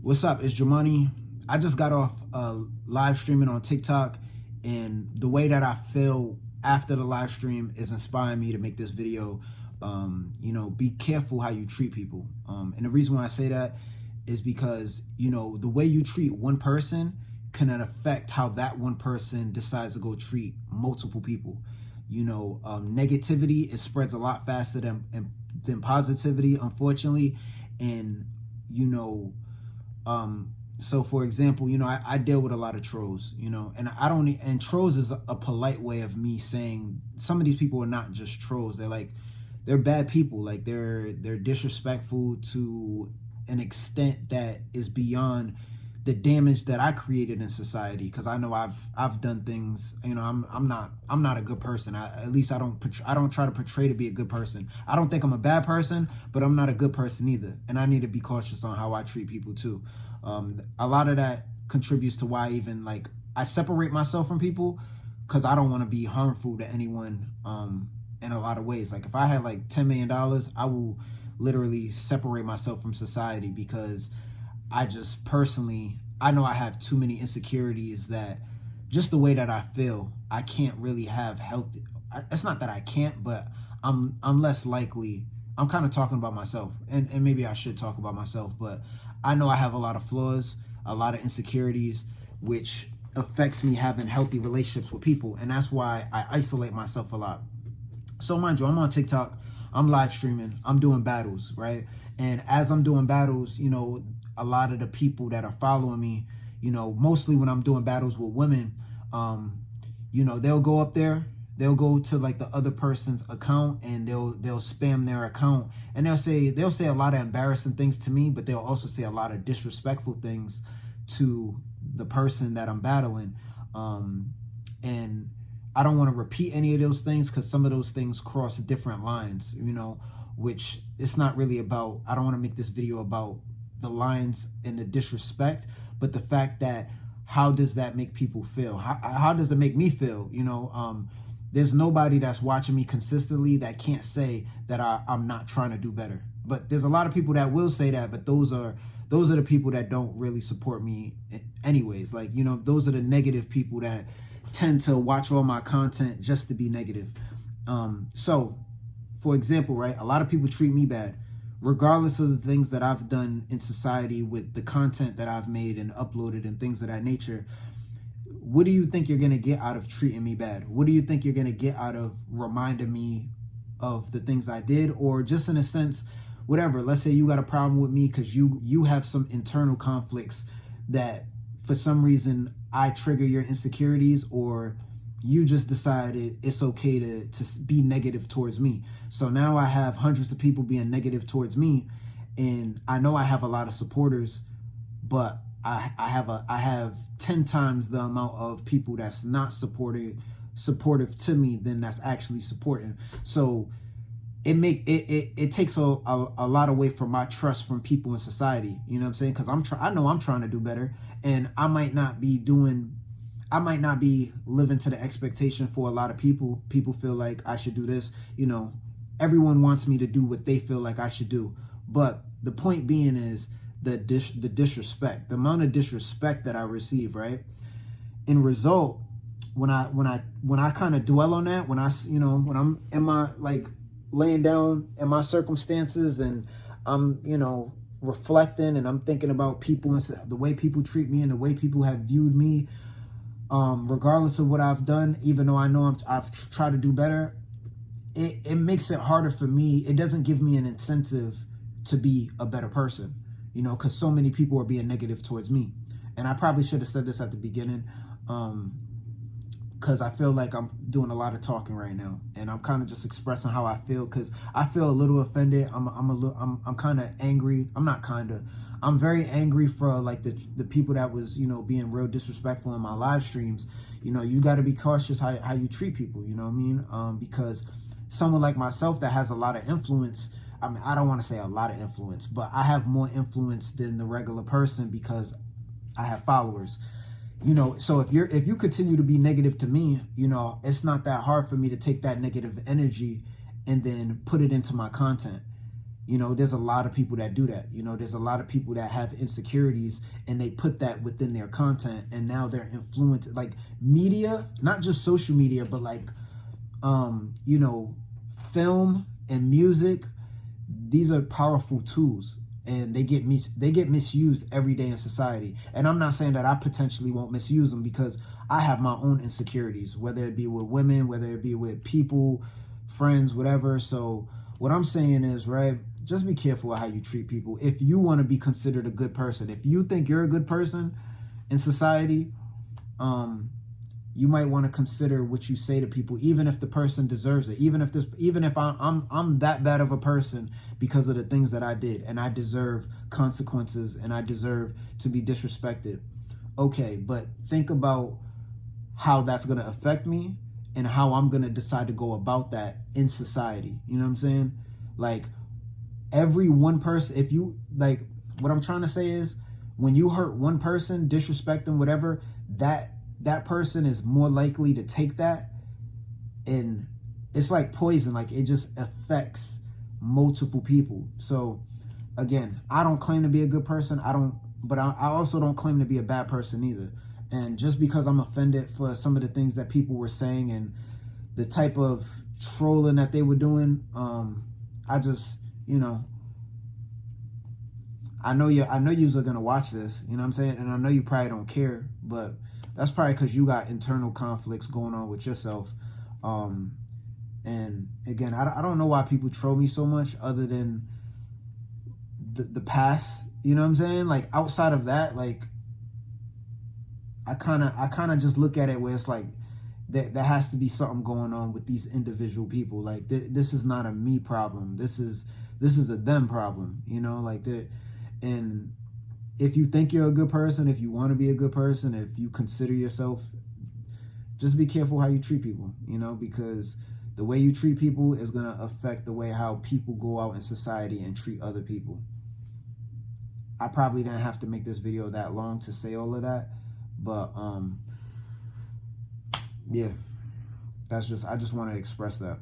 What's up? It's Jamani. I just got off live streaming on TikTok, and the way that I feel after the live stream is inspiring me to make this video. Be careful how you treat people. And the reason why I say that is because, the way you treat one person can affect how that one person decides to go treat multiple people. Negativity, it spreads a lot faster than positivity, unfortunately. And, so for example, I deal with a lot of trolls, and trolls is a polite way of me saying some of these people are not just trolls. They're bad people. Like they're disrespectful to an extent that is beyond the damage that I created in society. Because I know I've done things. I'm not a good person. At least I don't try to portray to be a good person. I don't think I'm a bad person, but I'm not a good person either. And I need to be cautious on how I treat people too. A lot of that contributes to why even I separate myself from people, because I don't want to be harmful to anyone in a lot of ways. Like if I had $10 million, I will literally separate myself from society, because I just personally, I know I have too many insecurities that just the way that I feel, I can't really have healthy. It's not that I can't, but I'm less likely. I'm kind of talking about myself, and maybe I should talk about myself, but I know I have a lot of flaws, a lot of insecurities, which affects me having healthy relationships with people. And that's why I isolate myself a lot. So mind you, I'm on TikTok, I'm live streaming, I'm doing battles, right? And as I'm doing battles, a lot of the people that are following me, mostly when I'm doing battles with women, they'll go up there, they'll go to the other person's account, and they'll spam their account, and they'll say a lot of embarrassing things to me, but they'll also say a lot of disrespectful things to the person that I'm battling. And I don't want to repeat any of those things, because some of those things cross different lines, which it's not really about. I don't want to make this video about the lines and the disrespect, but the fact that how does that make people feel? How does it make me feel? There's nobody that's watching me consistently that can't say that I'm not trying to do better. But there's a lot of people that will say that, but those are the people that don't really support me anyways. Those are the negative people that tend to watch all my content just to be negative. So for example, right, a lot of people treat me bad, regardless of the things that I've done in society with the content that I've made and uploaded and things of that nature. What do you think you're going to get out of treating me bad? What do you think you're going to get out of reminding me of the things I did? Or just in a sense, whatever, let's say you got a problem with me because you have some internal conflicts that for some reason I trigger your insecurities, or you just decided it's okay to be negative towards me. So now I have hundreds of people being negative towards me, and I know I have a lot of supporters, but I have 10 times the amount of people that's not supportive to me than that's actually supporting. So it takes a lot away from my trust from people in society. You know what I'm saying? Because I know I'm trying to do better, and I might not be living to the expectation for a lot of people. People feel like I should do this. Everyone wants me to do what they feel like I should do. But the point being is the disrespect, the amount of disrespect that I receive, right? In result, when I kind of dwell on that, when I'm in my laying down in my circumstances, and I'm reflecting, and I'm thinking about people and the way people treat me and the way people have viewed me, regardless of what I've done, even though I know I've tried to do better, it makes it harder for me. It doesn't give me an incentive to be a better person, because so many people are being negative towards me. And I probably should have said this at the beginning, because I feel like I'm doing a lot of talking right now, and I'm kind of just expressing how I feel, because I feel a little offended. I'm kind of angry. I'm very angry for the people that was being real disrespectful in my live streams. You got to be cautious how you treat people. You know what I mean? Because someone like myself that has a lot of influence. I mean, I don't want to say a lot of influence, but I have more influence than the regular person because I have followers. So if you continue to be negative to me, it's not that hard for me to take that negative energy and then put it into my content. You know, there's a lot of people that do that. You know, there's a lot of people that have insecurities and they put that within their content, and now they're influenced. Like media, not just social media, but like you know, film and music, these are powerful tools, and they get misused every day in society. And I'm not saying that I potentially won't misuse them, because I have my own insecurities, whether it be with women, whether it be with people, friends, whatever. So what I'm saying is, right, just be careful how you treat people. If you want to be considered a good person, if you think you're a good person in society, you might want to consider what you say to people, even if the person deserves it. Even if I'm that bad of a person because of the things that I did, and I deserve consequences, and I deserve to be disrespected. Okay, but think about how that's gonna affect me, and how I'm gonna decide to go about that in society. You know what I'm saying? Like every one person, if you like, what I'm trying to say is, when you hurt one person, disrespect them, whatever, that person is more likely to take that, and it's like poison. Like it just affects multiple people. So again, I don't claim to be a good person. But I also don't claim to be a bad person either. And just because I'm offended for some of the things that people were saying and the type of trolling that they were doing, I just, you know, I know you are gonna watch this, you know what I'm saying? And I know you probably don't care, but that's probably because you got internal conflicts going on with yourself. And again, I don't know why people troll me so much, other than the past, you know what I'm saying? Like outside of that, like I kind of just look at it where it's like there has to be something going on with these individual people. Like this is not a me problem. This is a them problem, you know, like that. And if you think you're a good person, if you want to be a good person, if you consider yourself, just be careful how you treat people, you know, because the way you treat people is going to affect the way how people go out in society and treat other people. I probably didn't have to make this video that long to say all of that, but yeah, I just want to express that.